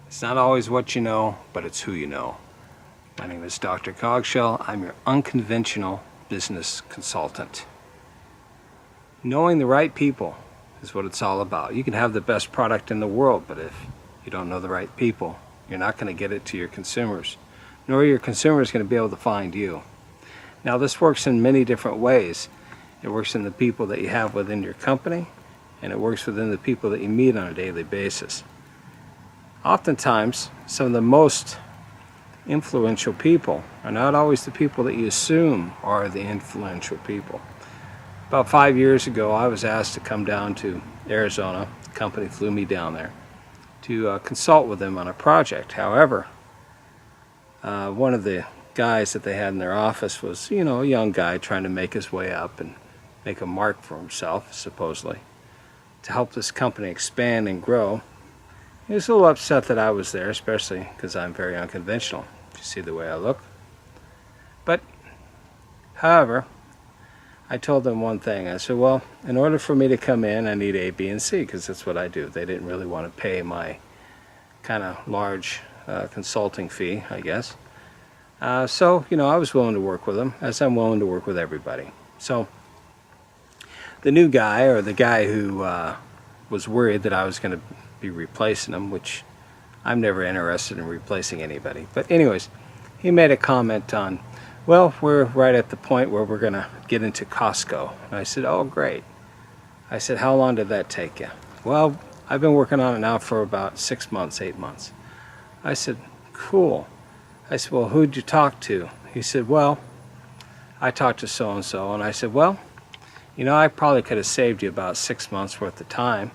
It's not always what you know, but it's who you know. My name is Dr. Cogshell. I'm your unconventional business consultant. Knowing the right people is what it's all about. You can have the best product in the world, but if you don't know the right people, you're not going to get it to your consumers, nor are your consumers going to be able to find you. Now, this works in many different ways. It works in the people that you have within your company, and it works within the people that you meet on a daily basis. Oftentimes, some of the most influential people are not always the people that you assume are the influential people. About 5 years ago, I was asked to come down to Arizona. The company flew me down there to consult with them on a project. However, one of the guys that they had in their office was, a young guy trying to make his way up and make a mark for himself, supposedly, to help this company expand and grow. He was a little upset that I was there, especially because I'm very unconventional. You see the way I look. But, however, I told them one thing. I said, well, in order for me to come in, I need A, B, and C, because that's what I do. They didn't really want to pay my kind of large consulting fee, I guess. So, I was willing to work with them, as I'm willing to work with everybody. So, the new guy, or the guy who was worried that I was going to be replacing him, which I'm never interested in replacing anybody. But anyways, he made a comment on, well, we're right at the point where we're going to get into Costco. And I said, oh, great. I said, how long did that take you? Well, I've been working on it now for about 6 months, 8 months. I said, cool. I said, well, who'd you talk to? He said, well, I talked to so-and-so. And I said, well, I probably could have saved you about 6 months worth of time.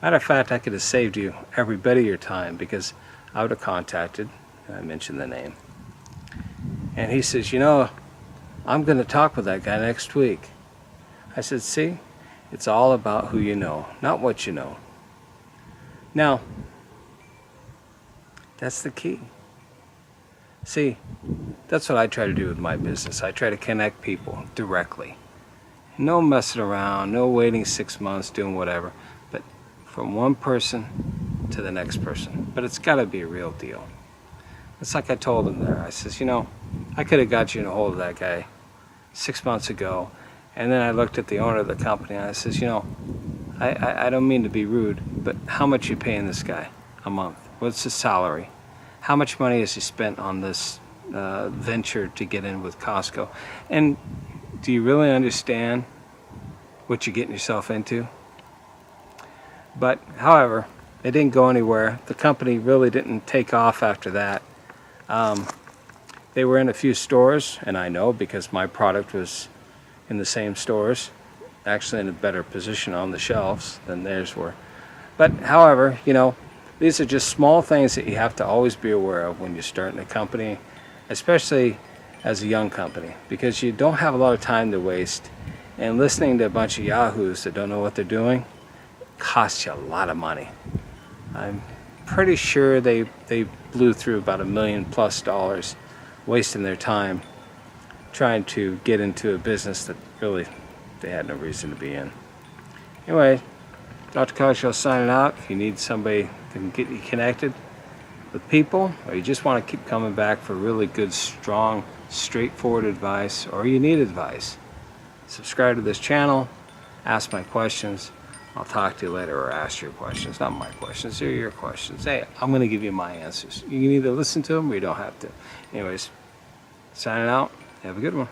Matter of fact, I could have saved you every bit of your time, because I would have contacted, and I mentioned the name. And he says, I'm going to talk with that guy next week. I said, see, it's all about who you know, not what you know. Now, that's the key. See, that's what I try to do with my business. I try to connect people directly. No messing around, no waiting 6 months, doing whatever. But from one person to the next person. But it's got to be a real deal. It's like I told him there. I says, I could have got you in a hold of that guy 6 months ago. And then I looked at the owner of the company and I says, I don't mean to be rude, but how much are you paying this guy a month? What's his salary? How much money has he spent on this venture to get in with Costco? And do you really understand what you're getting yourself into? But, however, it didn't go anywhere. The company really didn't take off after that. They were in a few stores, and I know because my product was in the same stores, actually in a better position on the shelves than theirs were. But, however, these are just small things that you have to always be aware of when you're starting a company, especially as a young company, because you don't have a lot of time to waste, and listening to a bunch of yahoos that don't know what they're doing costs you a lot of money. I'm pretty sure they blew through about $1 million+ wasting their time trying to get into a business that really they had no reason to be in. Anyway, Dr. Cogshell signing out. If you need somebody that can get you connected with people, or you just want to keep coming back for really good, strong, straightforward advice, or you need advice, subscribe to this channel, ask my questions. I'll talk to you later, or ask your questions. Not my questions, they're your questions. Hey, I'm going to give you my answers. You can either listen to them or you don't have to. Anyways, signing out. Have a good one.